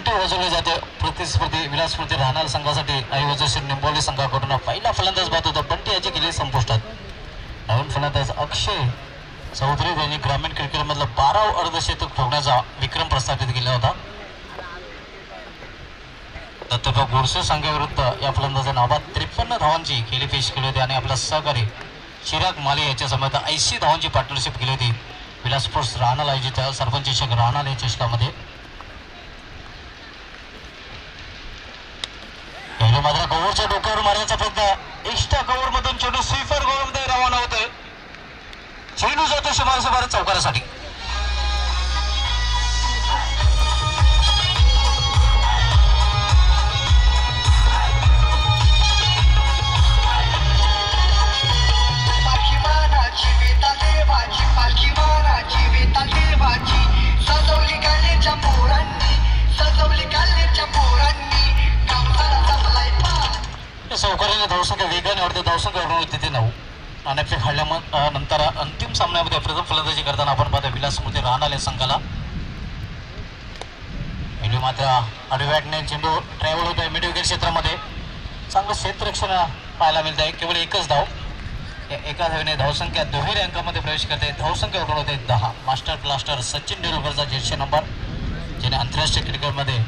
घंटी वाजवली जाते. प्रतिस्पर्धी विलासपूरती राहणार संघासाठी आयोजक निंबोली संघाकडून पहिला फलंदाज बाद होता. बंटी याची गेली संपुष्टात. नवीन फलंदाज अक्षय चौधरी यांनी ग्रामीण क्रिकेटमधला 12 अर्धशतक ठोकण्याचा विक्रम प्रस्थापित केला होता. दत्तूराव गोडसे संघाविरुद्ध या फलंदाजाने नाबाद 53 धावांची खेळी पेश केली होती आणि आपला सहकारी चिराग माले याच्या समेत 80 धावांची पार्टनरशिप केली होती. विलासपूर राहणार आयोजित सरपंच चषक राहणार या चषकामध्ये मात्र कव्हरच्या डोक्यावर मारण्याचा प्रयत्न. एक्स्ट्रा कव्हर मधून चेंडू स्वीपर गोलमध्ये रवाना होतोय. चेंडू जातो शमारसे भारत चौकारासाठी. चौकाराने धावसंख्या वेगाने वाढते. धावसंख्या होती ते 9. नाणेफेक हारल्यानंतर अंतिम सामन्यामध्ये प्रथम फलंदाजी करताना आपण पाहतो विलासपूर राहणार संघाला. मात्र आडव्याटने चेंडू ट्रॅव्हल होत आहे मिड विकेट क्षेत्रामध्ये. चांगलं क्षेत्ररक्षण पाहायला मिळत आहे. केवळ एकच धाव. एका धावेने धावसंख्या दुहेरी अंकामध्ये प्रवेश करते. धावसंख्या होते 10. मास्टर ब्लास्टर सचिन तेंडुलकरचा जर्सी नंबर, ज्याने आंतरराष्ट्रीय क्रिकेटमध्ये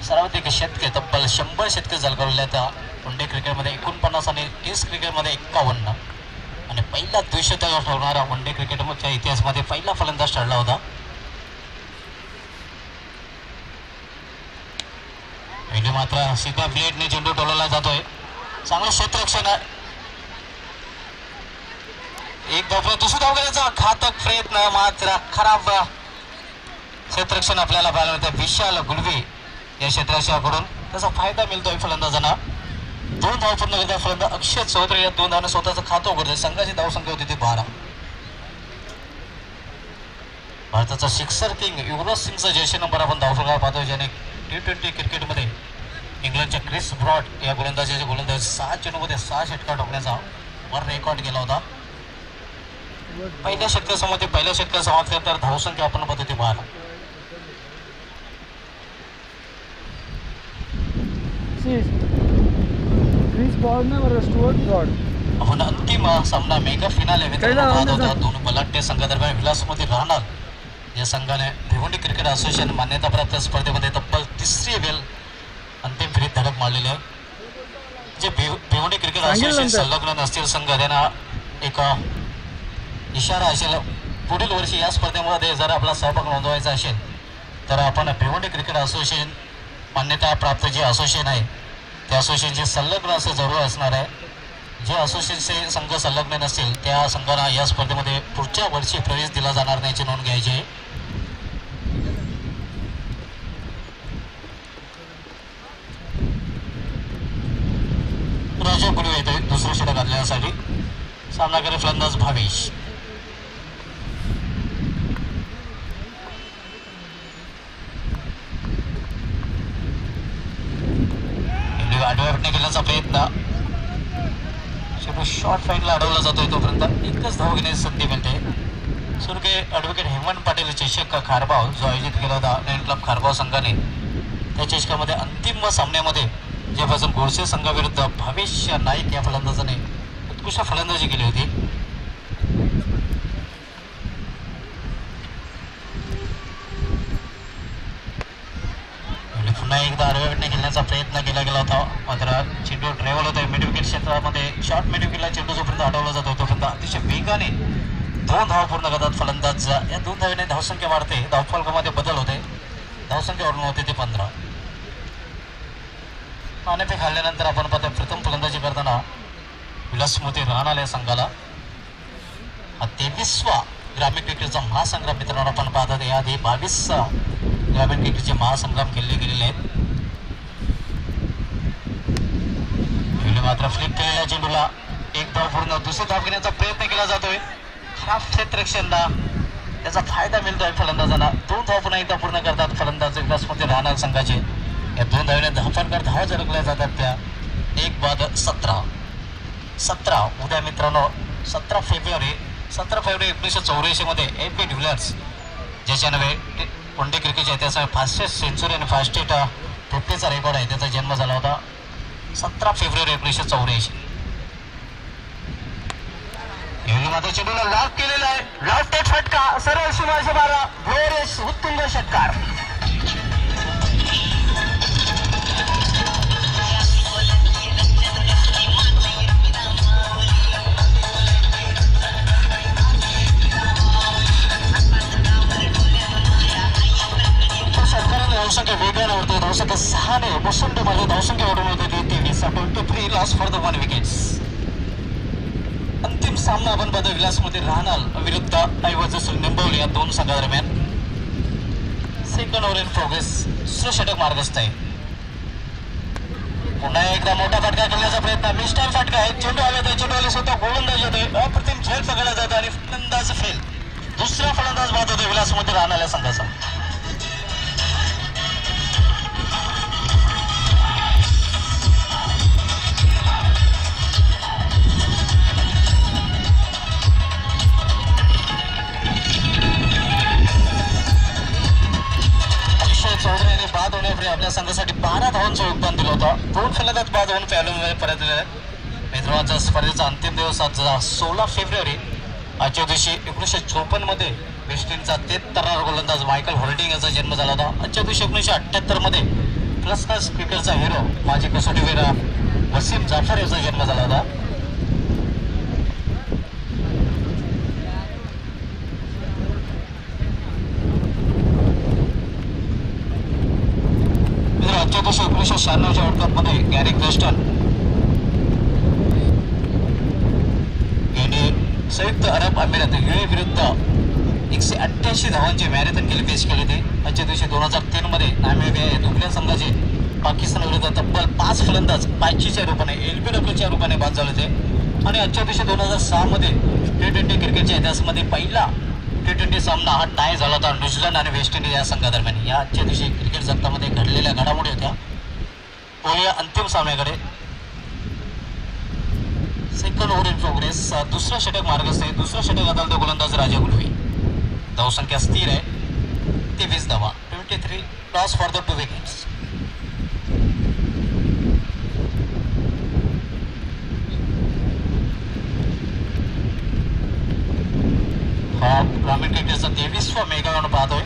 सर्वाधिक शतके तब्बल 100 शतके झळकावलेल्या त्या. वन डे क्रिकेटमध्ये 49 आणि टेस्ट क्रिकेटमध्ये 51 आणि पहिला द्विशतक ठरवणारा वन डे क्रिकेटच्या इतिहासामध्ये पहिला फलंदाज ठरला होता. मात्र सीधा ब्लेडने चेंडू टोलवला जातोय. चांगलं क्षेत्ररक्षण. एक धाव, दुसरी धाव घेण्याचा घातक प्रयत्न, मात्र खराब क्षेत्ररक्षण आपल्याला पाहायला मिळतं. विशाल गुलवे या क्षेत्ररक्षकाकडून त्याचा फायदा मिळतोय फलंदाजांना. 2 धाव पूर्ण करता फलंदाज अक्षय चौधरी या 2 धावांना स्वतःचं खातं उघडलं. संघाची धावसंख्या होती ती 12. भारताचा सिक्सर किंग युवराज सिंगचा जर्सी नंबर आपण धावसंख्या पाहतो, ज्याने T20 क्रिकेटमध्ये इंग्लंडच्या क्रिस ब्रॉड या गोलंदाजाचे गोलंदाज 6 चेंडूमध्ये 6 षटकार ठोकण्याचा वर रेकॉर्ड केला होता. पहिल्या षटकासमोर पहिल्या षटकार समाप्त केल्यानंतर धावसंख्या आपण पाहतो ती 12. आपण अंतिम सामना मेगा फिनाले होता. दोन बलाढ्य संघादरम्यान विलासमध्ये राहणार या संघाने भिवंडी क्रिकेट असोसिएशन मान्यताप्राप्त स्पर्धेमध्ये तब्बल 3री वेळ अंतिम फेरीत धडक मारलेली आहे. जे भिवंडी क्रिकेट असोसिएशन संलग्न नसतील संघ त्यांना एक इशारा असेल, पुढील वर्षी या स्पर्धेमध्ये जर आपला सहभाग नोंदवायचा असेल तर आपण भिवंडी क्रिकेट असोसिएशन मान्यताप्राप्त जे असोसिएशन आहे त्या असोसिएशनचे संलग्न असं जरूर असणार आहे. जे असोसिएशनचे संघ संलग्न नसतील त्या संघाला या स्पर्धेमध्ये पुढच्या वर्षी प्रवेश दिला जाणार नाही याची नोंद घ्यायची आहे. राजा गुरु येतोय दुसरं षटक घालण्यासाठी. सामनाकारी फलंदाज भावेश. आडव्या केल्याचा प्रयत्न. शॉर्ट फाईटला अडवला जातोय तोपर्यंत एकच धाव घेण्याची संधी मिळते. सुरके ॲडव्होकेट हेमंत पाटील चषक खारबाव जो आयोजित केला होता लायन क्लब खारबाव संघाने, त्या चषकामध्ये अंतिम सामन्यामध्ये जेपासून गोडसे संघाविरुद्ध भावेश नाईक या फलंदाजाने उत्कृष्ट फलंदाजी केली होती. पुन्हा एकदा आडव्या खेळण्याचा प्रयत्न केला गेला होता, मात्र चेंडू ट्रॅव्हल होतोय मिड विकेट क्षेत्रामध्ये. शॉर्ट मिड विकेटला चेंडू जोपर्यंत अडवला जातो तोपर्यंत अतिशय वेगाने 2 धाव पूर्ण करतात फलंदाज. या 2 धावेने धावसंख्या वाढते, धावफलकामध्ये बदल होते. धावसंख्या वाढून होते ते 15. नाणेफेक हारल्यानंतर आपण पाहतो प्रथम फलंदाजी करताना विलासमूर्ती राहणार या संघाला हा 23वा ग्रामीण क्रिकेटचा महासंग्राम मित्रांनो आपण पाहतात. याआधी 22 ग्रामीण क्रिकेटचे महासंग्राम खेळले गेलेले आहेत. मात्र फ्लिप केलेल्या चेंडूला एक धाव पूर्ण, दुसरी धाव घेण्याचा प्रयत्न केला जातोय. खराब क्षेत्ररक्षणला त्याचा फायदा मिळतोय फलंदाजांना. 2 धाव पुन्हा एकदा पूर्ण करतात फलंदाज विलासमध्ये राहणार संघाचे. या 2 धावेने धावफलकावर धावा झळकल्या जातात त्या. 1 बाद 17 उद्या मित्रांनो 17 फेब्रुवारी 1984 मध्ये AP डिव्हिलियर्स ज्याच्या नव्हे वन डे क्रिकेटच्या इतिहासात फास्टेस्ट सेंचुरी आणि फास्टेस्ट 50चा रेकॉर्ड आहे. त्याचा जन्म झाला होता 17 फेब्रुवारी 1984. मात्र चेंडूला लॉक केलेला आहे. लॉफ्टेड फटका सरळ सीमाशे मारा. ग्लोरियस उत्तुंग षटकार. धावसंख्या वेगाने उडते. धावसंख्या 6ने मुसंडमध्ये धावसंख्या वाढून होते. 23 लॉस फॉर द 1 विकेट्स. अंतिम सामना आपण पाहतो विलासमध्ये राहणार विरुद्ध ऐवजी निंबवली या दोन संघादरम्यान. Second over in progress. दुसरं षटक मार्गस्थ आहे. पुन्हा एकदा मोठा फटका खेळण्याचा प्रयत्न. मिस्टर फटका आहे. चेंडू हवेत आहे. चेंडूवाले स्वतः गोलंदाज होते. अप्रतिम झेल पकडला जातो आणि फलंदाज फेल. दुसरा फलंदाज बाद होतो विलासमध्ये राहणार या संघाचा. बाद होण्यापूर्वी आपल्या संघासाठी 12 धावांचं योगदान दिलं होतं. 2 फलंदाज बाद होऊन फॅलोमध्ये परत दिले. मित्रांच्या स्पर्धेचा अंतिम दिवस आज 16 फेब्रुवारी. आजच्या दिवशी 1954 मध्ये वेस्ट इंडिजचा 73 गोलंदाज मायकल होल्डिंग याचा जन्म झाला होता. आजच्या दिवशी 1978 मध्ये फर्स्ट क्लास क्रिकेटचा हिरो माजी कसोटीवीर वसीम जाफर याचा जन्म झाला होता. आजच्या दिवशी 1996च्या वर्ल्ड कप मध्ये गॅरी क्रेस्टन यांनी संयुक्त अरब अमिरात UAE विरुद्ध 188 धावांची मॅरेथॉन केली पेश केली होती. आजच्या दिवशी 2003 मध्ये नामिबिया या दुसऱ्या संघाचे पाकिस्तान विरुद्ध तब्बल 5 फलंदाज पायचीच्या रूपाने LBWच्या रूपाने बाद झाले होते. आणि आजच्या दिवशी 2006 मध्ये T20 क्रिकेटच्या इतिहासामध्ये पहिला T20 सामना हा टाय झाला होता न्यूझीलंड आणि वेस्ट इंडिज या संघादरम्यान. या आजच्या दिवशी क्रिकेट जगतामध्ये घडलेल्या घडामोडी होत्या. या अंतिम सामन्याकडे. Second over in progress. दुसरा षटक मार्गस्थ आहे. दुसरा षटक आता तो गोलंदाज राजा गुलवी. धावसंख्या स्थिर आहे 23 धावा. 23 लॉस फॉर द 2 विकेट्स. हा ग्रामीण क्रिकेटचा 23वा मेगावॅन पाहतोय.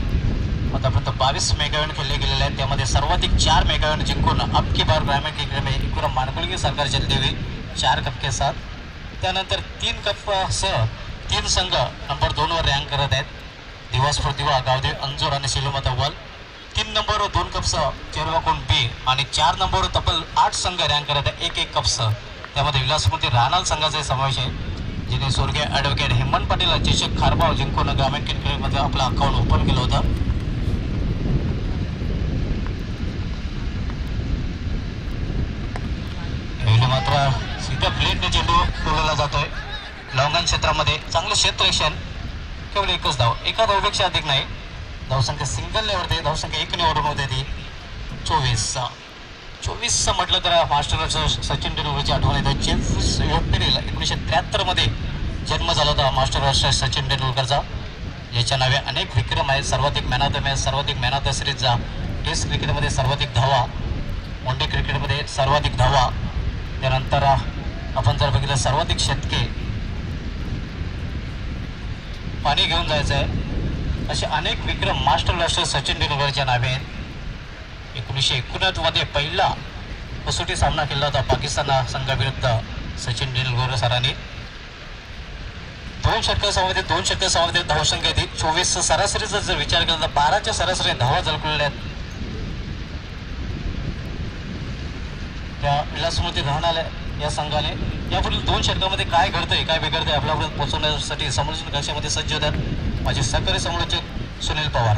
आतापर्यंत 22 मेगावॅन खेळले गेलेले आहेत. त्यामध्ये सर्वाधिक 4 मेगावॅन जिंकून अब की बार ग्रामीण क्रिकेट में एकूण मानकुलगी सरकार चलती हुई 4 कप के साथ. त्यानंतर 3 कप सह 3 संघ नंबर 2 वर रँक करत आहेत. दिवसभर दिवा गावदेव अंजूर आणि सिलोमत अव्वल. 3 नंबरवर 2 कप सह चेरवाकोंड बी आणि 4 नंबरवर तब्बल 8 संघ रँक करत आहेत 1-1 कप सह. त्यामध्ये विलासमध्ये राहणार संघाचा समावेश आहे, जिने स्वर्गीय ॲडव्होकेट हेमंत पाटील चषक खारबाव जिंकून ग्रामीण क्रिकेटमध्ये आपलं अकाउंट ओपन केलं होतं. मात्र सीधा प्लेटने चेंडू टोलवला जातोय. लॉंगन क्षेत्रामध्ये चांगलं क्षेत्ररक्षण. केवळ एकच धाव. एका धावपेक्षा अधिक नाही. धावसंख्या सिंगल वरती. धावसंख्या 1 निवडून होते ती 24 म्हटलं तर मास्टर सचिन तेंडुलकरची आठवण येते. 24 एप्रिल 1973 मध्ये जन्म झाला होता मास्टर सचिन तेंडुलकरचा. याच्या नावे अनेक विक्रम आहेत. सर्वाधिक मॅन ऑफ द मॅच, सर्वाधिक मॅन ऑफ द सिरीजचा, टेस्ट क्रिकेटमध्ये सर्वाधिक धावा, वन डे क्रिकेटमध्ये सर्वाधिक धावा, त्यानंतर आपण जर बघितलं सर्वाधिक शतके, पाणी घेऊन जायचं आहे, असे अनेक विक्रम मास्टर ब्लास्टर सचिन तेंडुलकरच्या नावे आहेत. 1989 मध्ये पहिला कसोटी सामना केला होता पाकिस्तान संघाविरुद्ध सचिन तेंडुलकर सरांनी. 2 षटकांसमवेत धावसंख्या ती 24. सरासरीचा जर विचार केला तर 12च्या सरासरी धावा झळकलेल्या आहेत. त्या विलासमूर्ती राहणार या संघाने यापुढील 2 षटकामध्ये काय घडतंय काय बिघडतंय आपल्यापर्यंत पोहोचवण्यासाठी समोरच्या कक्षामध्ये सज्ज होतात माझे सहकारी समालोचक सुनील पवार.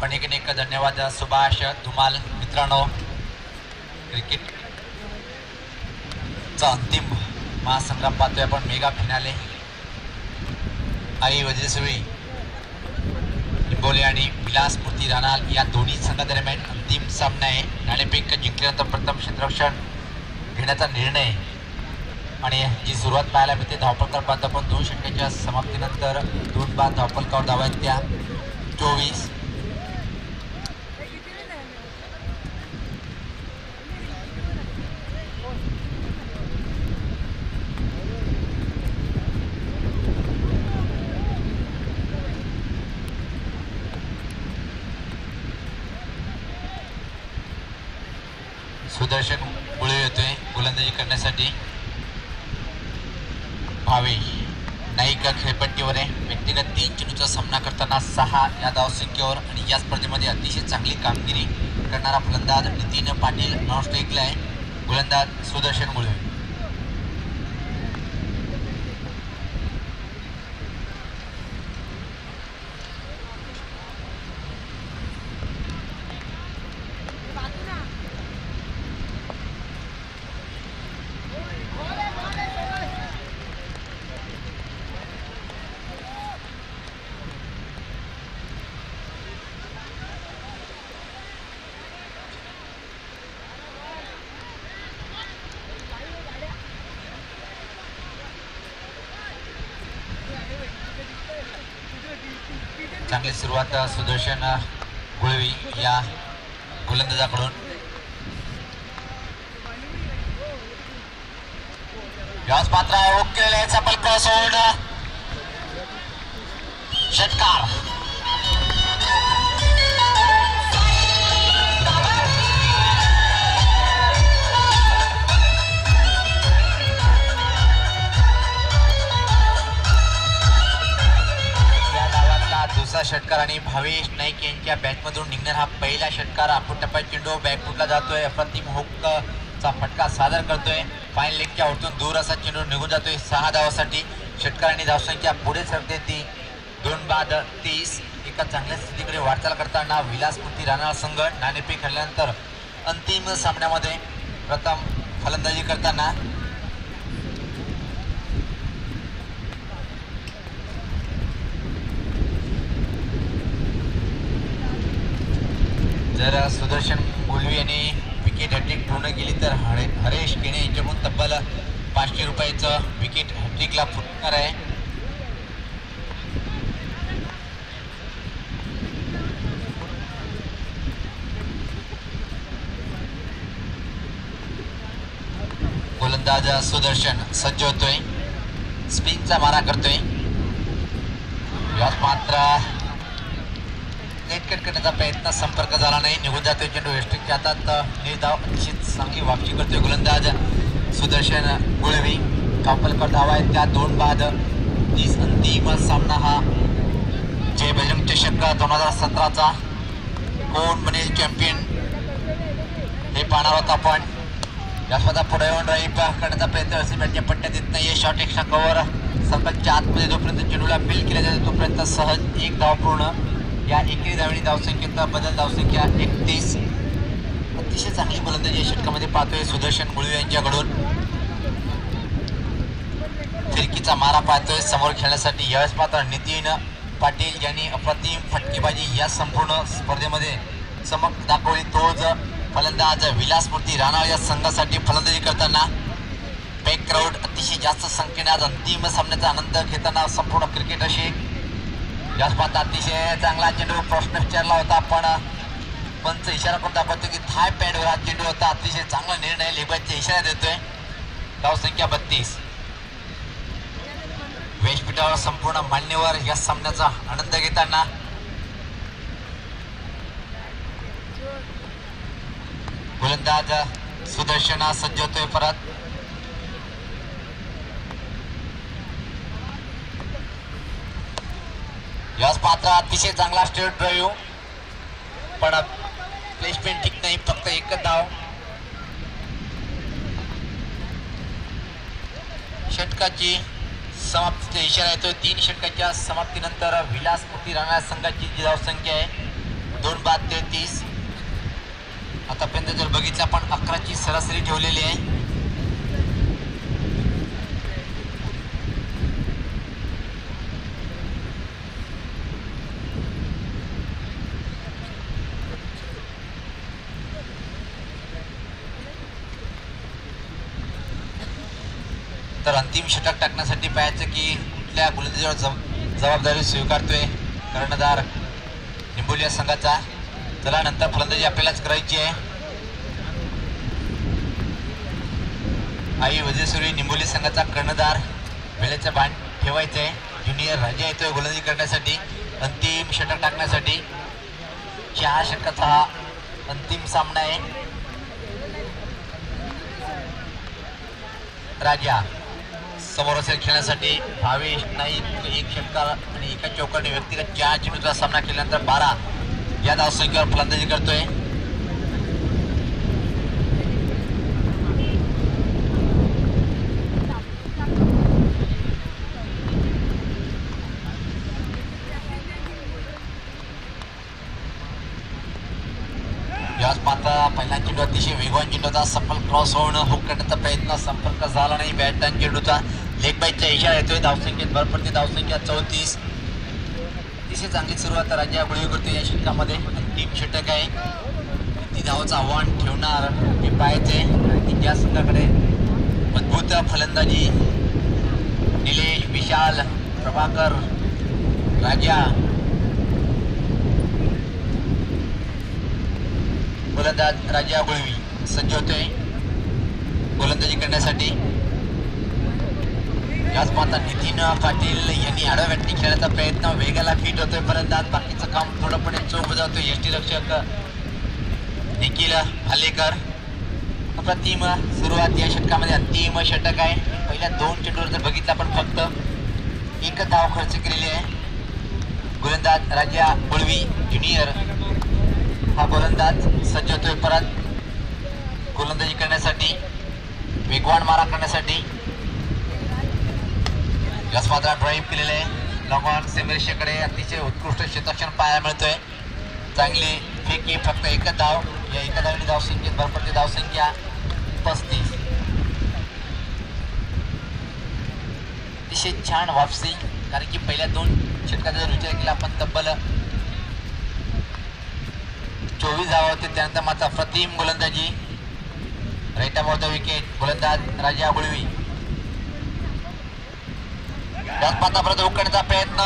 अनेक धन्यवाद सुभाष धुमाल. मित्रांनो, क्रिकेट चा अंतिम महासंग्राम पाहतोय आपण. मेगा फिनाले आई वजेसवेळी इंगोले आणि विलासमूर्ती राणाल या दोन्ही संघादरम्यान अंतिम सामना आहे. नाणेफेक जिंकल्यानंतर प्रथम क्षेत्ररक्षण घेण्याचा निर्णय आणि जी सुरुवात पाहायला मिळते धावपलकर बाद आपण 2 षटकाच्या समाप्तीनंतर 2 बाद धावपलकावर धावा आहेत त्या 24. सुदर्शन गुळे येतोय गोलंदाजी करण्यासाठी. भावे नाईक खेळपट्टीवर आहे. व्यक्तिगत 3 चेंडूचा सामना करताना 6 या धावसंख्येवर आणि या स्पर्धेमध्ये अतिशय चांगली कामगिरी करणारा फलंदाज नितीन पाटील नॉन स्ट्राईकला आहे. गोलंदाज सुदर्शन गुळे. चांगली सुरुवात सुदर्शन गुळवी या गोलंदाजाकडून. व्यास पात्र ओके चपल क्रॉस होल्ड षटकार. दुसरा षटकार आणि भावेश नाईक यांच्या बॅटमधून निघणार हा पहिला षटकार. आपण टप्प्यात चेंडू बॅकफुटला जातोय. अप्रतिम हुकचा फटका सादर करतोय. फाईन लेगच्या वरतून दूर असा चेंडू निघून जातोय 6 धावासाठी. षटकार आणि धावसंख्या पुढे सरते ती 2 बाद 30. एका चांगल्या स्थितीकडे वाटचाल करताना विलासमूर्ती राणाळ संघ नाणेफेक खेळल्यानंतर अंतिम सामन्यामध्ये प्रथम फलंदाजी करताना जर सुदर्शन गुळवी यांनी विकेट हॅट्रिक पूर्ण केली तर हरेश केणे यांच्याकडून तब्बल 500 रुपयाचं विकेट हॅट्रिकला फुटणार आहे. गोलंदाज सुदर्शन सज्ज होतोय. स्पिनचा मारा करतोय. मात्र नेट कट करण्याचा प्रयत्न संपर्क झाला नाही. निघून जातोय चेंडू. वेस्टिंगच्या हातात निर्धाव अतिशय चांगली वापसी करतोय गोलंदाज सुदर्शन गुळवी. कापलकर धावा आहेत त्या 2 बाद 30. अंतिम सामना हा जय बजरंग चषक 2017चा कोण बनेल चॅम्पियन हे पाहणार आहोत आपण. या स्वतः पुढे येऊन ड्राईव्ह करण्याचा प्रयत्न असेल बॅटच्या पट्ट्यात येत नाहीये. शॉर्ट एक्स्ट्रा कव्हर सर्कलच्या आतमध्ये जोपर्यंत चेंडूला बिल केला जातो तोपर्यंत सहज 1 धाव पूर्ण. या एकेरी धावणी धावसंख्येचा बदल धावसंख्या 31. अतिशय चांगली गोलंदाजी या षटकामध्ये पाहतोय सुदर्शन गुळवी यांच्याकडून. फिरकीचा मारा पाहतोय समोर खेळण्यासाठी. यावेळेस मात्र नितीन पाटील यांनी अप्रतिम फटकेबाजी या संपूर्ण स्पर्धेमध्ये चमक दाखवली. तोच फलंदाज विलासमूर्ती राणाळ या संघासाठी फलंदाजी करताना बॅकग्राऊंड अतिशय जास्त संख्येने आज अंतिम सामन्याचा आनंद घेताना संपूर्ण क्रिकेट अशी याच पाहत अतिशय चांगला चेंडू. प्रश्न विचारला होता पण पंच इशारा करून दाखवतो की थाय पॅडवर हा चेंडू होता. अतिशय चांगला निर्णय लेबाईचा इशारा देतोय. धावसंख्या 32. व्यासपीठावर संपूर्ण मान्यवर या सामन्याचा आनंद घेताना गोलंदाज सुदर्शन सज्ज होतोय परत. याच पात्र अतिशय चांगला स्ट्रेट ड्राईव्ह पण प्लेसमेंट ठीक नाही. फक्त 1 धाव. षटकाची समाप्तीचा इशारा येतोय. 3 षटकाच्या समाप्तीनंतर विलासमूर्ती राणाळ संघाची जी धावसंख्या आहे 2 बाद 33. आतापर्यंत जर बघितलं आपण 11ची सरासरी ठेवलेली आहे. तर अंतिम षटक टाकण्यासाठी पाहायचं की कुठल्या गोलंदाजीवर जबाबदारी स्वीकारतोय कर्णधार निंबोली या संघाचा. चला नंतर फलंदाजी आपल्यालाच करायची आहे. आई वजीरसुरी निंबोली संघाचा कर्णधार वेळेचं भान ठेवायचं आहे. ज्युनियर राजा येतोय गोलंदाजी करण्यासाठी अंतिम षटक टाकण्यासाठी. 4 षटकाचा हा अंतिम सामना आहे. राजा समोर असेल खेळण्यासाठी. भावेश नाईक 1 षटकार आणि एका चौकाने व्यक्तिगत 4 चेंडूचा सामना केल्यानंतर 12 या धावसंख्येवर फलंदाजी करतोय. याच पात्र पहिला चेंडू अतिशय वेगवान चेंडूचा सफल क्रॉस होऊन हुक करण्याचा प्रयत्न संपर्क झाला नाही. बॅट आणि चेंडूचा लेग बाईटचा इशारा येतोय. धावसंख्येत भर पडते. धावसंख्या 34. अतिशय चांगली सुरुवात राज्या गुळवी करते या षटकामध्ये. अंतिम षटक आहे. किती धावाचं आव्हान ठेवणार हे पाहायचे. आणि या संघाकडे मजबूत फलंदाजी निलेश, विशाल, प्रभाकर, राजा. गोलंदाज राजा गुळवी सज्ज होतोय गोलंदाजी करण्यासाठी. याच पाहता नितीन पाटील यांनी आडव्या बॅटने खेळण्याचा प्रयत्न. वेगाला फिट होतोय फलंदाज. बाकीचं काम थोडंपणे चोख बजावतोय यष्टीरक्षक निखिल भालेकर. अप्रतिम सुरुवात या षटकामध्ये. अंतिम षटक आहे. पहिल्या 2 चेंडूवर जर बघितलं आपण फक्त 1 धाव खर्च केलेली आहे. गोलंदाज राजा गुळवी ज्युनियर हा गोलंदाज सज्ज होतोय परत गोलंदाजी करण्यासाठी. वेगवान मारा करण्यासाठी. याच मात्र ड्राईव्ह केलेले आहे. लॉंग ऑन सेमीरेषेकडे अतिशय उत्कृष्ट क्षेत्ररक्षण पाहायला मिळतोय. चांगली फेकी. फक्त 1 धाव. या 1 धावनी धावसंख्येत भर पडते. धावसंख्या 35. अतिशय छान वापसी. कारण की पहिल्या 2 षटकाचा जर विचार केला आपण तब्बल 24 धावा होते. त्यानंतर मात्र अप्रतिम गोलंदाजी. Right about the wicket. गोलंदाज राजा गुळवी. त्याच पाता परत उकडण्याचा प्रयत्न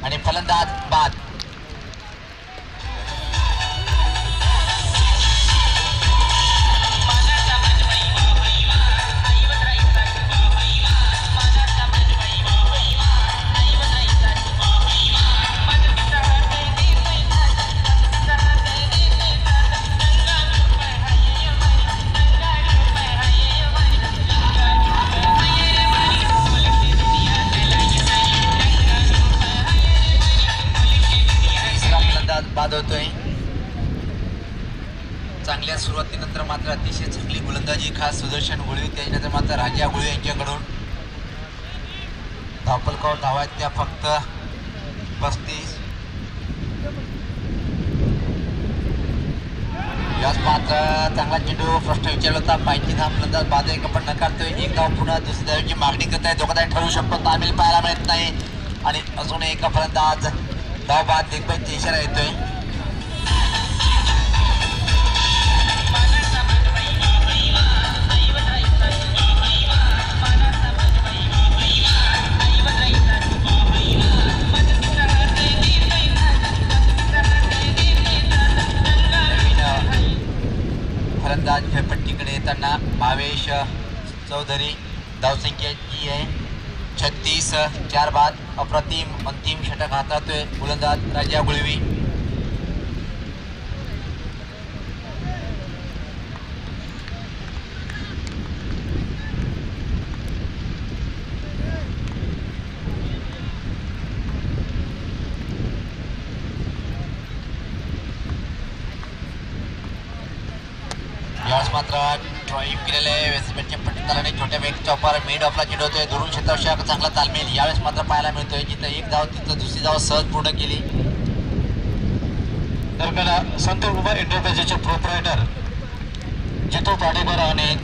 आणि फलंदाज बाद. बाद होतोय. चांगल्या सुरुवातीनंतर मात्र अतिशय चांगली गोलंदाजी खास सुदर्शन गुळवी. त्याच्यानंतर मात्र राजा गुळवी यांच्याकडून धावफलकावर धावा आहेत त्या फक्त 35. याच मात्र चांगला चेंडू प्रश्न विचारला होता. पाहिजे धाव फलंदाज बाद एक पण नकारतोय. 1 धाव पुन्हा दुसऱ्या धावेची मागणी करत आहे. धोकादायक ठरू शकतो. तामील पाहायला मिळत नाही आणि अजून एक फलंदाज धाव बाद. लेग बाईटचा इशारा येतोय. फलंदाज खेळपट्टीकडे येताना भावेश चौधरी. धावसंख्या जी आहे 36. 4 बाद. अप्रतिम अंतिम षटक हाताळतोय गोलंदाज राजा गुळवी. यावेळेस मात्र ड्राईव्ह केलेलं आहे. वेस्टबॅटच्या पट्टीतालाने छोट्या वेग चौपार मिड ऑफला चेंडू होतोय. दुरून क्षेत्ररक्षक चांगला तालमेल यावेळेस मात्र पाहायला मिळतोय. जिथं 1 धाव तिथं दुसरी धाव सहज पूर्ण केली. दरम्यान संत उभा इंटरप्राइजेसचे प्रोप्रायटर जितू पाडेकर आणि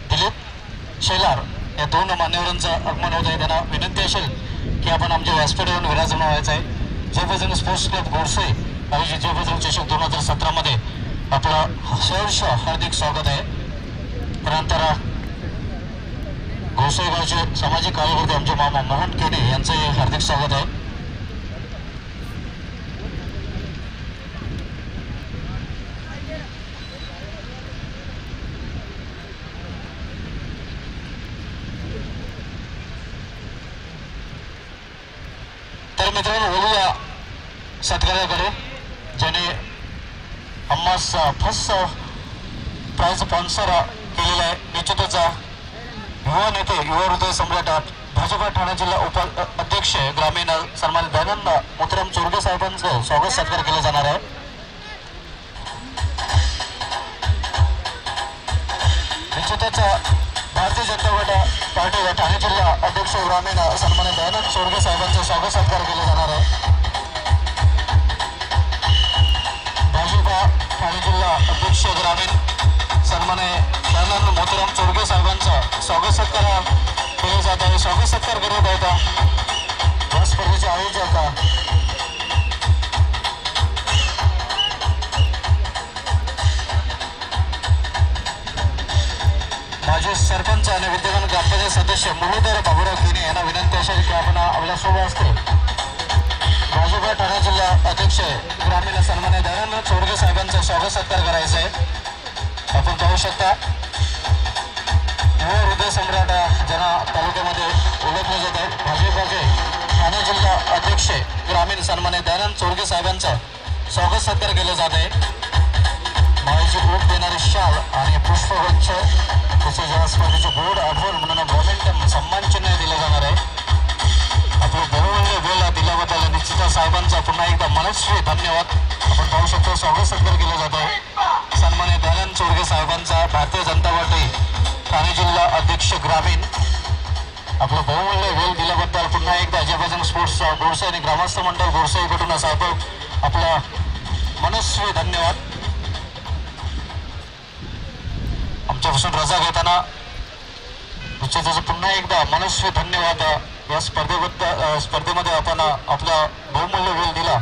दिलीप शेलार या 2 मान्यवरांचं आगमन होत आहे. त्यांना विनंती असेल की आपण आमच्या व्यासपीठावरून विराजमान व्हायचं आहे. जयबजरंग स्पोर्ट्स क्लब गोडसे आयोजित जयबजरंग चषक 2017 मध्ये आपलं सहर्ष हार्दिक स्वागत आहे. त्यानंतर गोसाईगावचे सामाजिक कार्यकर्ते आमचे मामा मोहन केने यांचे हार्दिक स्वागत आहे. तर मित्रांनो बोलूया सत्कार्याकडे, ज्याने आम्हास फर्स्ट प्राइज स्पॉन्सर केलेला आहे. निश्चितच युवा नेते, युवा हृदय सम्राट, भाजपा ठाणे जिल्हा अध्यक्ष ग्रामीण सन्मानित दयानंद मोतीराम चोरगे साहेबांचं स्वागत सत्कार केला जाणार आहे. निश्चितच भारतीय जनता पार्टी ठाणे जिल्हा अध्यक्ष ग्रामीण सन्मानित दयानंद चोरगे साहेबांचं स्वागत सत्कार केला जाणार आहे. भाजपा ठाणे जिल्हा अध्यक्ष ग्रामीण सन्मानित दयानंद मोतीराम चोरगे साहेबांचा स्वागत सत्कार केले जात आहे. स्वागत सत्कार करत आहेत या स्पर्धेचे आयोजक माजी सरपंच आणि विद्यमान ग्रामपंचायत सदस्य मुरलीधर बाबूराव केने यांना विनंती असेल की आपण आपल्या सोबत असते भाजपा ठाणे जिल्हा अध्यक्ष ग्रामीण सन्मानित दयानंद चोरगे साहेबांचा स्वागत सत्कार करायचा आहे. आपण पाहू शकता युवा हृदय सम्राट ज्यांना तालुक्यामध्ये ओळखले जात आहेत. भाजपाचे ठाणे जिल्हा अध्यक्ष ग्रामीण सन्मानित दयानंद चोरगे साहेबांचा स्वागत सत्कार केला जात आहे. माळेची भेट देणारे शाल आणि पुष्पगुच्छ तसेच या स्पर्धेचे बोर्ड आठवण म्हणून मोमेंटम सन्मान चिन्ह दिले जाणार आहे. आपले बहुमूल्य वेळ दिल्याबद्दल निश्चित साहेबांचा पुन्हा एकदा मनस्वी धन्यवाद. आपण पाहू शकतो स्वागत सत्कार केला जात आहे. सन्मानित दयानंद चोरगे साहेबांचा भारतीय जनता पार्टी ठाणे जिल्हा अध्यक्ष ग्रामीण आपलं बहुमूल्य वेळ दिल्याबद्दल पुन्हा एकदा जयबजरंग स्पोर्ट्स गोडसे आणि ग्रामस्थ मंडळ गोडसेकडून साहेब आपला मनस्वी धन्यवाद. आमच्यापासून रजा घेताना निश्चितच पुन्हा एकदा मनस्वी धन्यवाद. या स्पर्धेमध्ये आपण आपला बहुमूल्य वेळ दिला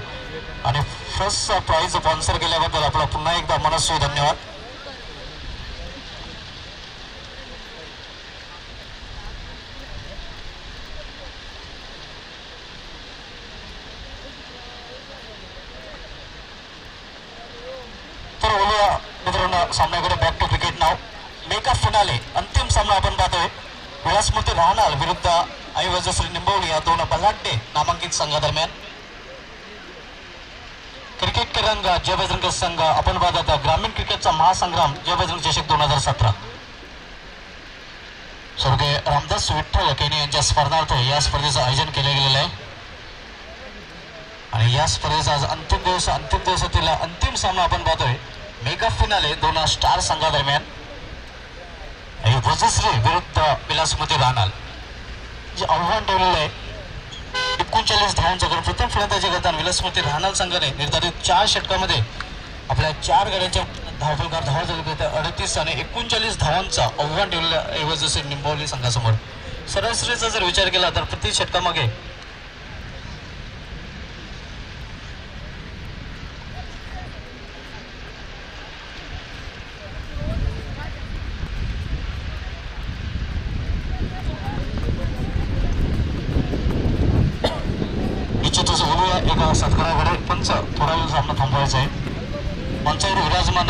आणि फर्स्ट प्राइज स्पॉन्सर केल्याबद्दल आपला पुन्हा एकदा मनस्वी धन्यवाद. तर बोलूया मित्रांनो सामन्याकडे. बॅक टू क्रिकेट नाव. मेगा फिनाले अंतिम सामना आपण पाहतोय. विलासमूर्ती राहणार विरुद्ध ऐवजश्री निंबवली या दोन बलाढ्य नामांकित संघादरम्यान. क्रिकेट के रंग जय बजरंग संघ आपण पाहत ग्रामीण क्रिकेटचा महासंग्राम जय बजरंग चषक 2017 स्वर्गीय रामदास विठ्ठल केने यांच्या स्पर्धार्थ या स्पर्धेचं आयोजन केले गेलेलं आहे. आणि या स्पर्धेचा आज अंतिम दिवसातील अंतिम सामना आपण पाहतोय. मेगा फिनाले दोन स्टार संघादरम्यान वजश्री विरुद्ध विलासमती राहणार. जे आव्हान ठेवलेलं आहे 39 धावांचा गड. प्रथम फलंदाजी करताना विलासमती राहणार संघाने निर्धारित 4 षटकामध्ये आपल्या 4 गड्यांच्या धावफलकार धावा झाली. 38 आणि 39 धावांचा आव्हान ठेवलेलं ऐवजश्री निंबवली संघासमोर. सरासरीचा जर विचार केला तर प्रति षटकामागे एका सत्काराकडे. पंच थोडा वेळ सामना थांबवायचा आहे. मंचावर विराजमान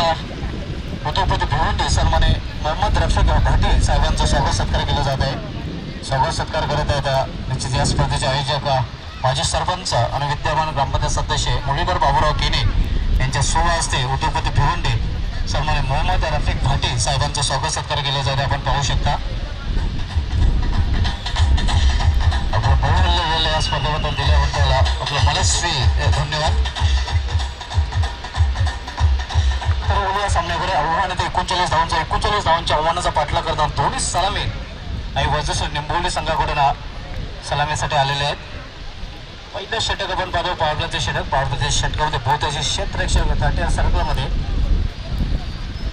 उद्योगपती भिवंडी सन्माने मोहम्मद रफीक भाटी साहेबांचा स्वागत सत्कार केला जात आहे. स्वागत सत्कार करत आहेत निश्चित या स्पर्धेचे आयोजक माजी सरपंच आणि विद्यमान ग्रामपंचायत सदस्य मुरलीधर बाबूराव केने यांच्या शुभ हस्ते उद्योगपती भिवंडी सन्माने मोहम्मद रफीक भाटी साहेबांचा स्वागत सत्कार केला जात आहे. आपण पाहू शकता आपलं बहुमूल्य वेळ या स्पर्धेबद्दल दिल्याबद्दल आपलं मनस्वी धन्यवाद. तर बोलूया सामन्याकडे. आव्हान येते 39 धावांच्या आव्हानाचा पाठलाग करताना दोन्ही सलामी आणि वजश्री निंबवली संघाकडून सलामीसाठी आलेले आहेत. पहिलं षटक आपण पाहतो पावलाचे षटक. पावलाच्या षटकामध्ये बहुतांशी क्षेत्ररक्षक 30 सर्कलमध्ये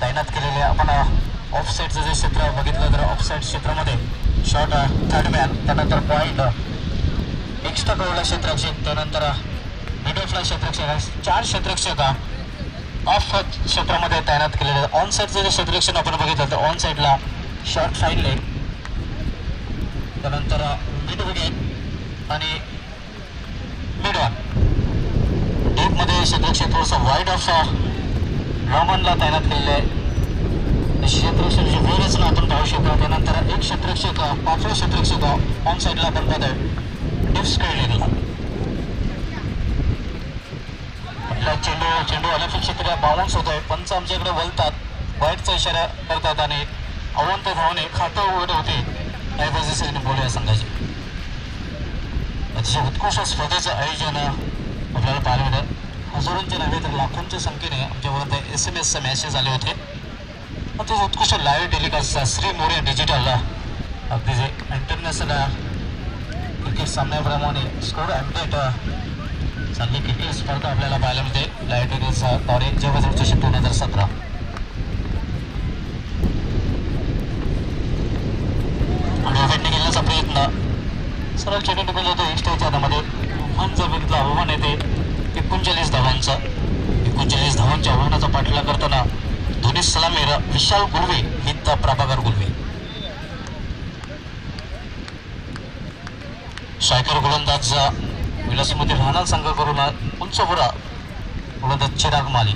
तैनात केलेले. आपण ऑफ साईडचं जे क्षेत्र बघितलं तर ऑफ साईड क्षेत्रामध्ये शॉर्ट थर्डमॅन, त्यानंतर पॉईंट एक्स्ट्रा कव्हरला क्षेत्ररक्षक, त्यानंतर मिडल फ्लाय क्षेत्ररक्षक 4 क्षेत्ररक्षक ऑफ क्षेत्रामध्ये तैनात केलेले. ऑन साईडचं जे क्षेत्ररक्षण आपण बघितलं तर ऑन साईडला शॉर्ट साईड लेग त्यानंतर मिड विकेट आणि मिड वन डीपमध्ये क्षेत्ररक्षक थोडंसं वाईड ऑफ रॉमनला तैनात केलेलं आहे. क्षेत्ररक्षकाची वेळच आपण पाहू शकतो. त्यानंतर एक क्षेत्ररक्षक पाचवा क्षेत्ररक्षक ऑन साईडला आपण पाहतोय डिप्स खेळलेला. चेंडू अनपेक्षितरित्या बाउन्स होतोय. पंच आमच्याकडे वळतात, वाईटचा इशारा करतात आणि अवंत धावने खातं उघड होते ऐवजी बोलूया संघाची. अतिशय उत्कृष्ट स्पर्धेचं आयोजन आपल्याला पाहायला मिळतं. हजारोंच्या नव्हे तर लाखोंच्या संख्येने आमच्यापर्यंत SMS मॅसेज आले होते. अतिशय उत्कृष्ट live telecast Shri More digital अगदी जे इंटरनॅशनल क्रिकेट सामन्याप्रमाणे स्कोर अपडेट चांगली क्रिकेट स्पर्धा आपल्याला पाहायला मिळते लाईव्ह टेलिकास्टद्वारे जवळजवळ चषक 2017. आणि इव्हेंट घेण्याचा प्रयत्न सरळ चेंडू निघून जातो एक्स्ट्राच्या हातामध्ये. आव्हानचा विरुद्ध आव्हान येते 39 धावांचं. 39 धावांच्या आव्हानाचा पाठलाग करताना दोन्ही सलामीर विशाल गुरवे हित प्रभाकर गुरवे. स्ट्रायकर गोलंदाज विलासमध्ये राहणार संघ करून उंचपुरा गोलंदाज चिराग माली.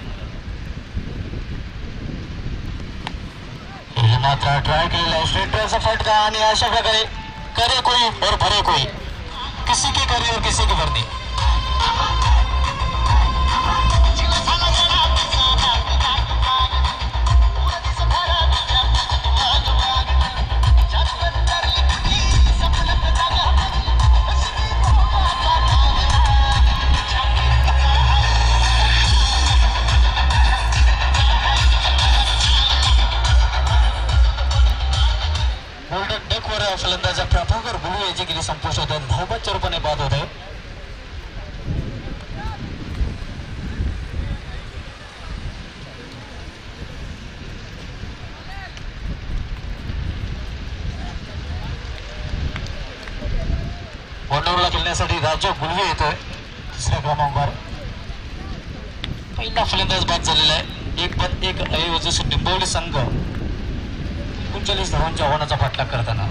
मात्र ट्राय केलेला आहे स्ट्रेट ड्राइवचा फटका आणि अशा प्रकारे करे कोई और भरे कोई, किसी के करे और किसी के भरने. फलंदाज प्रभाकर गुरु याची गेली संपुष्ट होते. धावबाच्या रूपाने बाद होत आहे. वॉर्नरला खेळण्यासाठी राजा गुलवे येतोय तिसऱ्या क्रमांकावर. पहिला फलंदाज बाद झालेला आहे. एक ऐवजी डिंबवली संघ 39 धावांच्या आव्हानाचा पाठलाग करताना.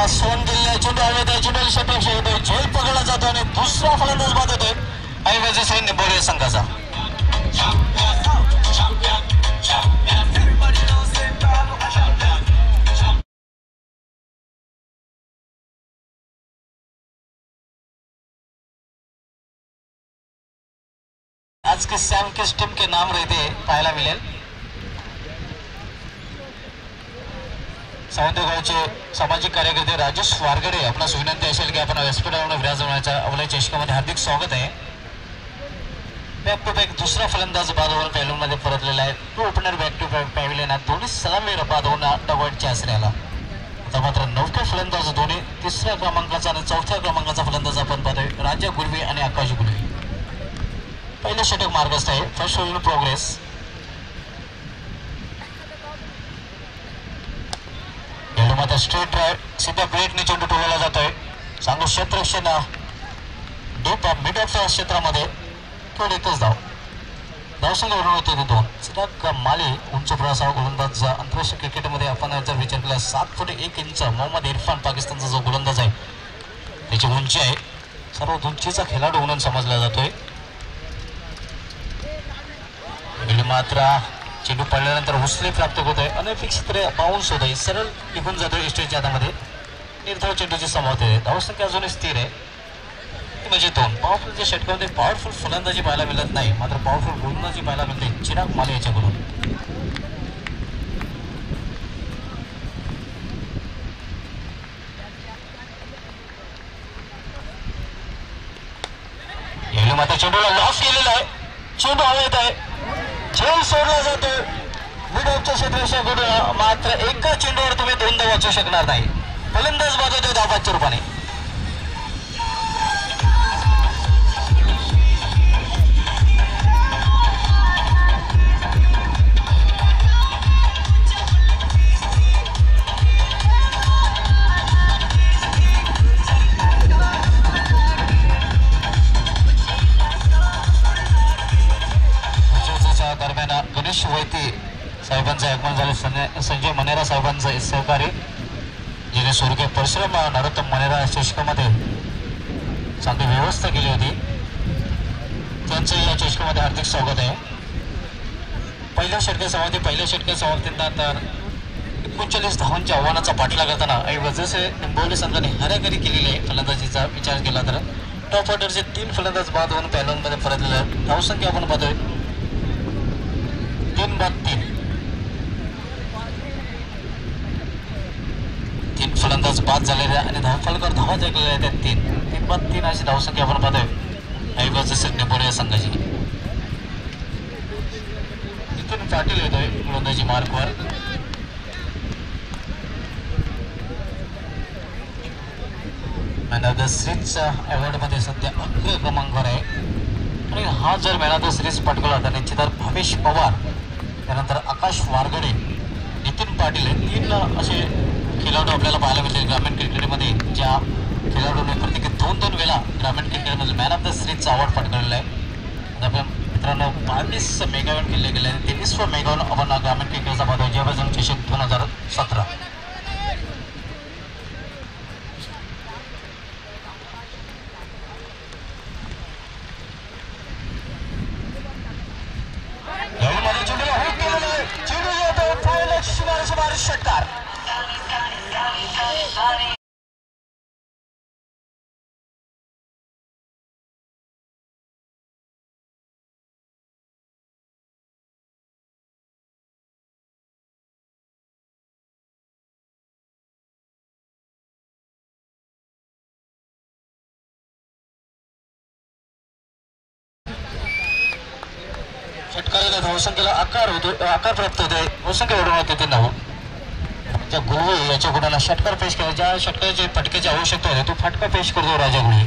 सोन दिलेला चेंडू हवेत आहे. चेंडू क्षेत्ररक्षक येतोय, झेल पकडला जातो आणि दुसरा फलंदाज बाद होतोय ऐवजी सैन्य बोरे संघाचा. आज के सैम किस टीम के नाम रहते पाहायला मिळेल. सावंतगावचे सामाजिक कार्यकर्ते राजेश वारगडे आपणास विनंती असेल की आपण व्यासपीठावर विराजमानाच्या अवलय चषकामध्ये हार्दिक स्वागत आहे. बॅक टू बॅक दुसरा फलंदाज बाद होऊन पॅव्हलियनमध्ये परतलेला आहे. तो opener back to back pavilion दोन्ही सलामीर बाद होऊन डबलच्या आसऱ्याला. आता मात्र नवख्या फलंदाज दोन्ही तिसऱ्या क्रमांकाचा आणि चौथ्या क्रमांकाचा फलंदाज आपण पाहतोय राजा गुलवे आणि आकाश गुलवे. पहिलं षटक मार्गस्थ आहे. First over in progress. मात्र स्ट्रेट ड्राइव्ह सीधा प्लेटने चेंडू टोलवला जातोय. चांगलं क्षेत्ररक्षण डीप मिड ऑफ क्षेत्रामध्ये थोडं एकच धावसंख्या वरून होते 2. चिराग माली उंच प्रवासावर गोलंदाज. आंतरराष्ट्रीय क्रिकेटमध्ये आपण जर विचार केला 7 फूट 1 इंच मोहम्मद इरफान पाकिस्तानचा जो गोलंदाज आहे त्याची उंची आहे. सर्वात उंचीचा खेळाडू म्हणून समजला जातोय. मात्र चेंडू पडल्यानंतर हुसले प्राप्त होत आहे. अनपेक्षित बाउन्स होत आहे. सरळ निघून जातोय स्टेजच्या हातामध्ये. निर्धाव चेंडूची समावत आहे. धावसंख्या अजूनही स्थिर आहे म्हणजे 2. पॉवरफुलच्या षटकामध्ये पॉवरफुल फलंदाजी पाहायला मिळत नाही, मात्र पॉवरफुल गोलंदाजी पाहायला मिळते चिराग माले याच्याकडून. मात्र चेंडूला लॉस केलेला आहे. चेंडू हवेत आहे. झेल सोडला जातो मिड ऑफच्या क्षेत्ररक्षकाकडून. मात्र एका चेंडूवर तुम्ही 2दा वाचू शकणार नाही. फलंदाज बाद होतोय धाबाच्या रूपाने. संजय मनेरा साहेबांचं सहकार्य जिने स्वर्गीय परिश्रम नरोत्तम मनेरा चषकामध्ये चांगली व्यवस्था केली होती, त्यांचं या चषकामध्ये हार्दिक स्वागत आहे. पहिल्या षटकाच्या समाप्तीनंतर 39 धावांच्या आव्हानाचा पाठला करताना ऐवजी निंबवली संघाने हारागिरी केलेली आहे. फलंदाजीचा विचार केला तर टॉप ऑर्डरचे 3 फलंदाज बाद होऊन पॅनलमध्ये परतलेले. धावसंख्या आपण पाहतोय 3-3. 3 फलंदाज बाद झालेले आणि फलकर धावा जिंकलेल्या आहेत. 3-3 अशी धावसंख्या आपण पाहतोय ऐवजी निंबवली या संघाची. नितीन पाटील येतोय गोलंदाजी मार्कवर. मॅन ऑफ द सिरीज अवॉर्डमध्ये सध्या अग्र क्रमांकावर आहे आणि हा जर मॅन ऑफ द सिरीज पटकवला तर निश्चितच भावेश पवार, त्यानंतर आकाश वारगडे, नितीन पाटील हे 3 असे खेळाडू आपल्याला पाहायला मिळतील ग्रामीण क्रिकेटमध्ये, ज्या खेळाडूने प्रत्येकी 2-2 वेळा ग्रामीण क्रिकेटमध्ये मॅन ऑफ द सिरीजचा अवॉर्ड पटकावलेला आहे. आपल्या मित्रांनो 22 मेगावॅट केले गेले आणि 23 मेगावॅट आपण ग्रामीण क्रिकेटचा पाहतो जेव्हा चषक 2017. षटकार षटकाराला धावसंख्येला आकार प्राप्त होते. धावसंख्या एवढून होते ते नाव त्या गुळवे याच्या गुणाला षटकार पेश केला. ज्या षटकाराची फटक्याची आवश्यकता होती तो फटका पेश करतो राजा गुळवे.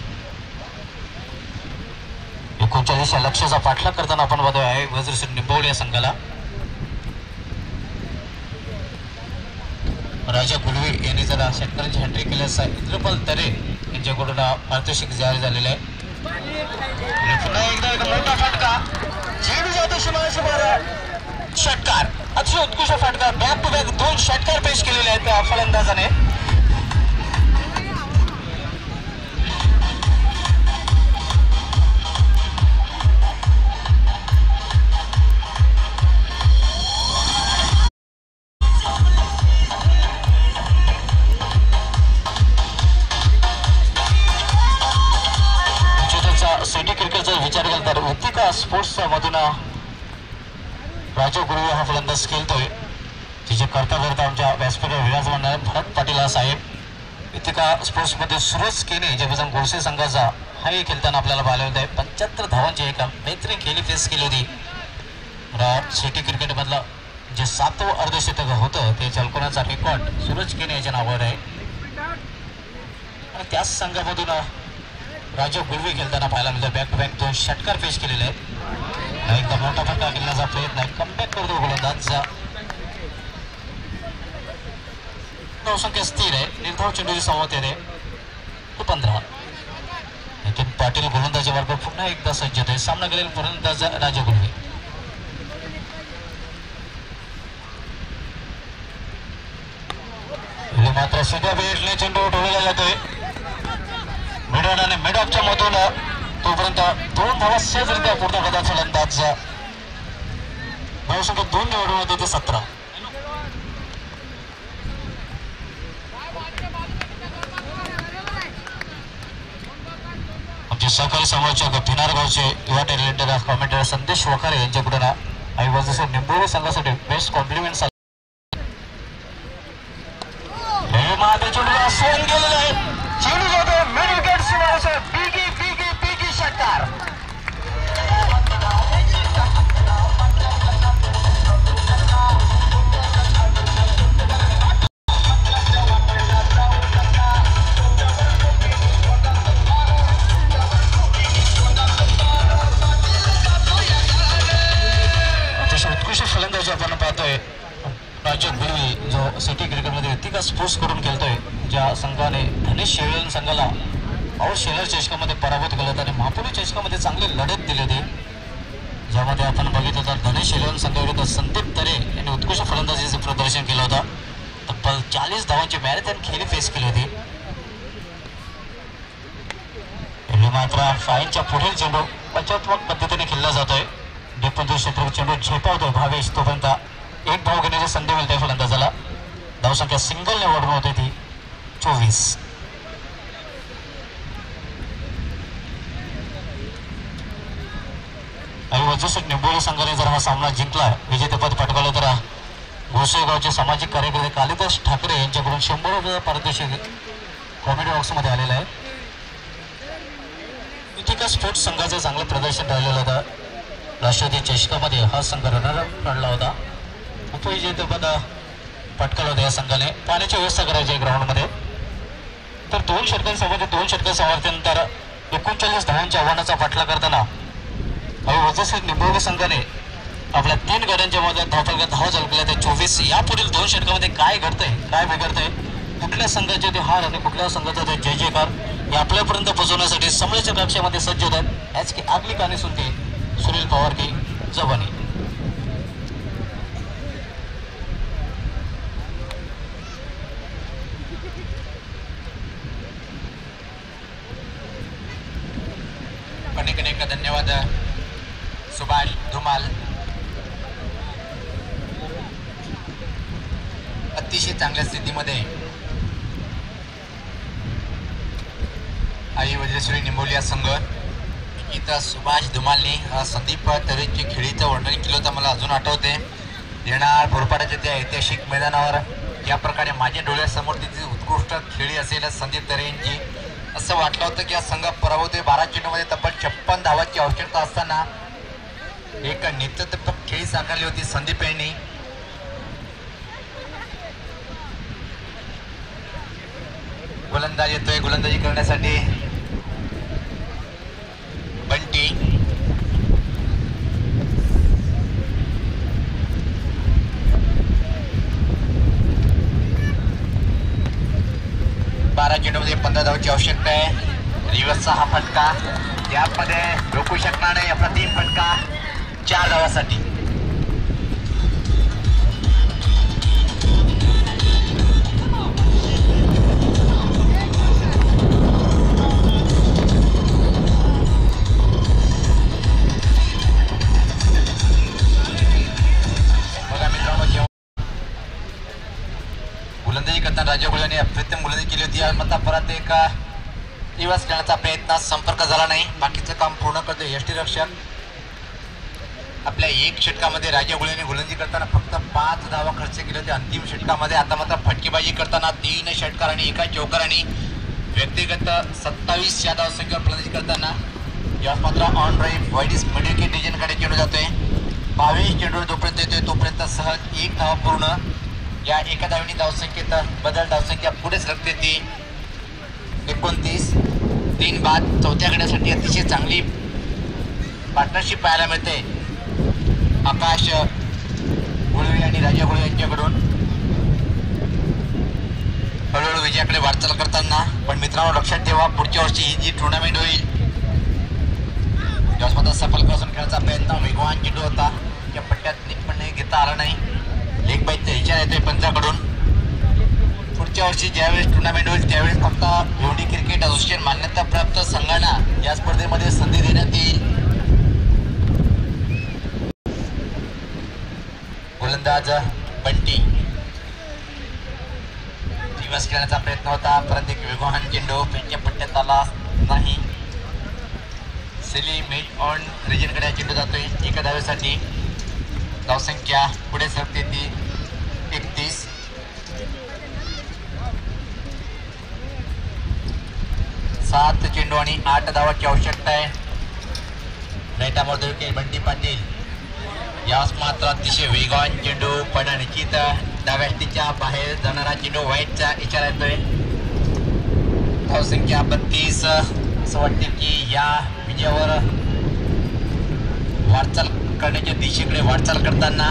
39 लक्ष्याचा पाठलाग करताना आपण बघतोय आहे वज्रश्री निंबवली या संघाला. राजा गुळवे यांनी जरा षटकारांची हॅट्रिक केल्यास इंद्रपाल तरे यांच्याकडून पारितोषिक जाहीर झालेले आहे. पुन्हा एकदा एक मोठा फटका चेंडू जातो षटकार, अतिशय उत्कृष्ट फटका. बॅक टू बॅक 2 षटकार पेश केलेले आहेत फलंदाजाने. सिटी क्रिकेटचा विचार केला तर उत्तिका स्पोर्ट्स मधून राजा गुळवे हा फलंदाज खेळतोय. तिचे करता आमच्या व्यासपीठावर विराजमान भरत पाटील साहेब. उत्तिका स्पोर्ट्स मध्ये सुरज केने जेव्हा गोडसे संघाचा हाही खेळताना आपल्याला पाहायला मिळत आहे. 75 धावांची एक मैत्री खेळी फेस केली होती. सिटी क्रिकेट मधलं जे 7वं अर्धशतक होतं ते झलकोण्याचा रेकॉर्ड सुरज केने याच्या नावावर आहे आणि त्याच संघामधून राजा गुळवे खेळताना पाहायला मिळतं. बॅक टू बॅक 2 षटकार पेश केलेले आहेत. एकदा मोठा फटका खेळण्याचा प्रयत्न आहे. कमबॅक करतो गोलंदाजचा. धावसंख्या स्थिर आहे. निर्धाव चेंडूची संमती आहे 15. नितीन पाटील गोलंदाजी वर्ग पुन्हा एकदा सज्ज होते. सामना करेल फलंदाज राजा गुळवे. मात्र सीधा बेटने चेंडू ठेवला जातोय मिडॉन आणि मिडॉकच्या मधून. तोपर्यंत 2 धावा सहजरित्या पूर्ण करतात फलंदाज. धावसंख्या 2 निवडून होते ते 17. आमचे सहकारी समालोचक भिनार गावचे युवा टॅलेंटेड कॉमेंटेटर संदेश वखारे यांच्याकडून ऐवजी निंबोली संघासाठी बेस्ट कॉम्प्लिमेंट सोन गेलेलं आहे. चेंडू जातो मिड विकेट सीमारेषेवर. बिगी षटकार. अतिशय उत्कृष्ट फलंदाजी आपण पाहतोय राजा गुळवे जो सिटी क्रिकेटमध्ये उत्तिका स्पोर्ट्स करून खेळतोय. ज्या संघाने धनेश शेळन संघाला पाऊस शेलर चषकामध्ये पराभूत केलं आणि महापुरी चषकामध्ये चांगली लढत दिली होती. ज्यामध्ये आपण बघितलं तर धनेश इलेव्हन संघाविरुद्ध संदीप तरे यांनी उत्कृष्ट फलंदाजीचं प्रदर्शन केलं होतं. तब्बल 40 धावांची मॅरेथॉन खेळी फेस केली होती. मात्र फाईनच्या पुढील चेंडू पंचात्मक पद्धतीने खेळला जातोय. डिफेन्सिव्ह क्षेत्र चेंडू झेपावतोय भावेश. तोपर्यंत एक धाव घेण्याची संधी मिळते फलंदाजाला. धावसंख्या सिंगलने वाढून होते ती 24. आणि वजूसक निंबोली संघाने जर हा सामना जिंकला, विजेतेपद पटकावलं तर घोसेगावचे सामाजिक कार्यकर्ते कालिदास ठाकरे यांच्याकडून 100 रुपये पारितोषिक कॉमेडी बॉक्समध्ये आलेलं आहे. युथिका स्पोर्ट्स संघाचं चांगलं प्रदर्शन राहिलेलं होतं. राष्ट्रवादी चषकामध्ये हा संघ रनरअप काढला होता. उपविजेतेपद पटकावलं होतं या संघाने. पाण्याची व्यवस्था करायची आहे ग्राउंडमध्ये. तर 2 षटकांसोबत 2 षटकं समर्थ्यानंतर 39 धावांच्या आव्हानाचा पाठला करताना वजूसक निंबोली संघाने आपल्या 3 गड्यांच्या मध्ये धावा झळकल्या त्या 24. यापुढील 2 षटकामध्ये काय घडतंय, काय बिघडतंय, कुठल्या संघाचे ते हार आणि कुठल्या संघाचा ते जय जयकार हे आपल्यापर्यंत पोहोचवण्यासाठी समोरच्या कक्षामध्ये सज्ज होत आहेत. याच की आपली कहाणी सुनते सुनील पवार की जबानी. अनेक धन्यवाद सुभाष धुमाल. अतिशय चांगल्या स्थितीमध्ये आई वज्रश्री निंबोली या संघ. इथं सुभाष धुमालने संदीप तरेची खेळीचं वर्णन केलं होतं. मला अजून आठवते येणार भोरपाड्याच्या त्या ऐतिहासिक मैदानावर ज्या प्रकारे माझ्या डोळ्यासमोर तिची उत्कृष्ट खेळी असेल संदीप तरे यांची. असं वाटलं होतं की हा संघ पराभूत 12 चेंडूमध्ये तब्बल 56 धावांची आवश्यकता असताना एक नेतृत्व खेळी साकारली होती संदीप यांनी. गोलंदाज येतोय. गोलंदाजी करण्यासाठी बंटी. बारा चेंडूमध्ये 15 धावांची आवश्यकता आहे. रिव्हर्सचा हा फटका यामध्ये रोखू शकणार नाही. आपला 3 फटका 4 धावासाठी. बघा मित्रांनो, जेव्हा गोलंदाजी करताना राजा गुळ्याने अप्रतिम गोलंदाजी केली होती. आता परत एक दिवस खेळण्याचा प्रयत्न, संपर्क झाला नाही. बाकीचं काम पूर्ण करतो यष्टीरक्षक. आपल्या 1 षटकामध्ये राजा गुळ्याने गोलंदाजी करताना फक्त 5 धावा खर्च केले होते अंतिम षटकामध्ये. आता मात्र फटकेबाजी करताना 3 षटकार आणि 1 चौकार आणि व्यक्तिगत 27 या धावसंख्येवर फलंदाजी करताना यात मात्र ऑन ड्राईव्ह वाईडिस मिडविकेट रिजनकडे चेंडू जातोय. 22 चेंडू जोपर्यंत येतोय तोपर्यंत सहज 1 धावा पूर्ण. या एका धावेने धावसंख्येत बदल धावसंख्या पुढे सरकते ती 29. 3 बाद. चौथ्या गड्यासाठी अतिशय चांगली पार्टनरशिप पाहायला मिळते आकाश गुळवे आणि राजा गुळवे यांच्याकडून. हळूहळू विजयाकडे वाटचाल करताना. पण मित्रांनो लक्षात ठेवा, पुढच्या वर्षी ही जी टुर्नामेंट होईल त्यामध्ये सफल करून खेळायचा प्रयत्न वेगवान चेंडू होता. या पट्ट्यात निकपणे घेता आला नाही. लेग बाईचा विचार येतोय पंचाकडून. पुढच्या वर्षी ज्यावेळेस टुर्नामेंट होईल त्यावेळेस फक्त भिवंडी क्रिकेट असोसिएशन मान्यताप्राप्त संघांना या स्पर्धेमध्ये संधी देण्यात येईल. गोलंदाज बंटी. दिवस खेळण्याचा प्रयत्न होता, परंतु एक वेगवान चेंडू पेनच्या पट्ट्यात आला नाही. सेली मेट ऑन रिजनकडे चेंडू जातोय 1 धावेसाठी. धावसंख्या पुढे सरकते ती 31. 7 चेंडू आणि 8 धावांची आवश्यकता आहे. राईटामध्ये बंटी पाटील. यास मात्र अतिशय वेगवान चेंडू पण निश्चित डाव्याष्टीच्या बाहेर जाणारा चेंडू वाईटचा इशारा येतोय. धावसंख्या 32. असं वाटते की या विजयावर वाटचाल करण्याच्या दिशेकडे वाटचाल करताना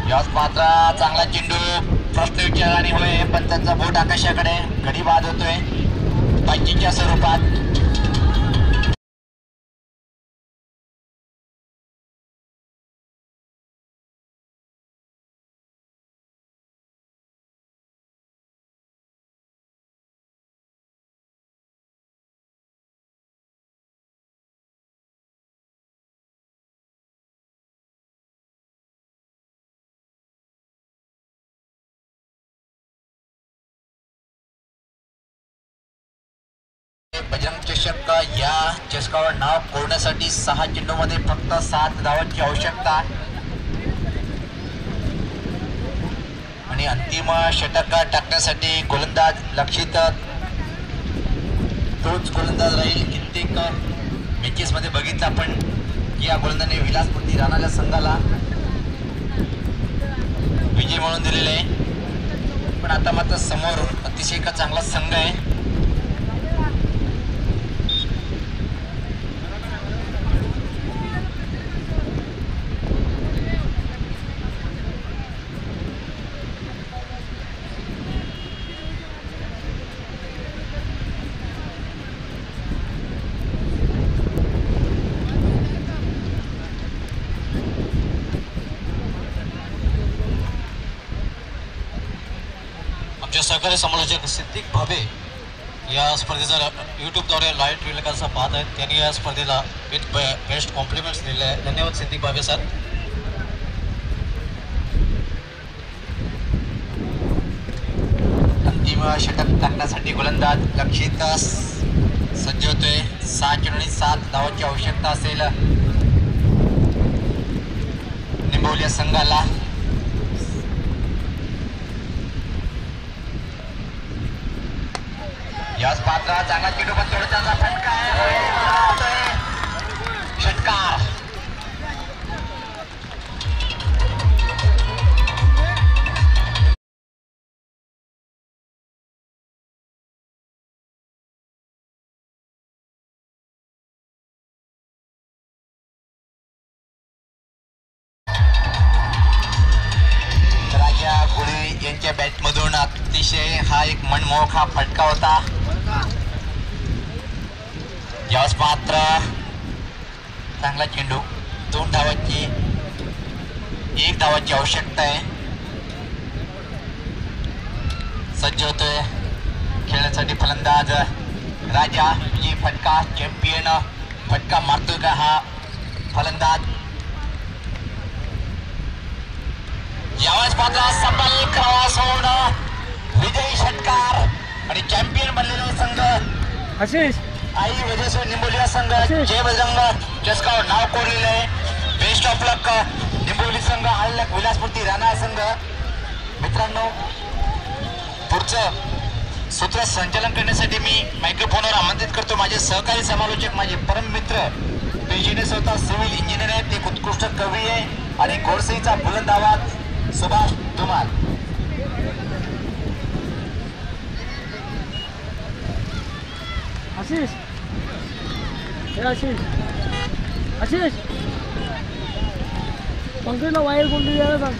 यास मात्र चांगला चेंडू प्रश्न विचाराने होय, पण त्यांचा बोट आकाशाकडे. घडी बाद होतोय 25च्या स्वरूपात. बजरंग चषक या चषकावर नाव कोरण्यासाठी 6 चेंडूमध्ये फक्त 7 धावांची आवश्यकता आणि अंतिम षटक टाकण्यासाठी गोलंदाज लक्षित तोच गोलंदाज राहील. कित्येक मॅचेस मध्ये बघितलं आपण की या गोलंदाजाने विलासपूर्ती राणाच्या संघाला विजय मिळवून दिलेले आहे. पण आता मात्र समोर अतिशय एक चांगला संघ आहे. आमचे सहकारी समालोचक सिद्दीक भावे या स्पर्धेचा यूट्यूबद्वारे लाईव्ह टेलिकास्ट पाहत आहेत. त्यांनी या स्पर्धेला विथ बेस्ट कॉम्प्लिमेंट्स दिले आहे. धन्यवाद सिद्दीक भावे सर. अंतिम षटक टाकण्यासाठी गोलंदाज लक्षित सज्ज होतोय. 6 चेंडूंनी 7 धावांची आवश्यकता असेल निंबवल्या संघाला. याच पात्र चांगला चेंडू पण थोडासा फटका आहे. षटकार राजा गुळे यांच्या बॅटमधून अतिशय हा एक मनमोहक हा फटका होता. यावेळेस मात्र चांगला चेंडू 2 धावांची 1 धावांची आवश्यकता आहे. सज्ज होतोय खेळण्यासाठी फलंदाज राजा. जी फटका चॅम्पियन फटका मारतोय का हा फलंदाज. यावेळेस मात्र सफल प्रवास होऊन विजयी षटकार आणि चॅम्पियन बनलेला संघ आशिष आई वजह निंबोली संघ जय बजरंग चषकावर नाव कोरलेलं आहे. बेस्ट ऑफ लक निंबोली संघ आणि विलासपूर्ती राणा संघ. मित्रांनो पुढचं सूत्र संचालन करण्यासाठी मी मायक्रोफोनवर आमंत्रित करतो माझे सहकारी समालोचक माझे परम मित्र पेशेने स्वतः सिव्हिल इंजिनियर आहेत. ते उत्कृष्ट कवी आहे आणि गोडसेचा बुलंद आवाज सुभाष धुमाल. आशिष हे आशिष आशिष पंकजला वायर कोणती द्यायला सांग.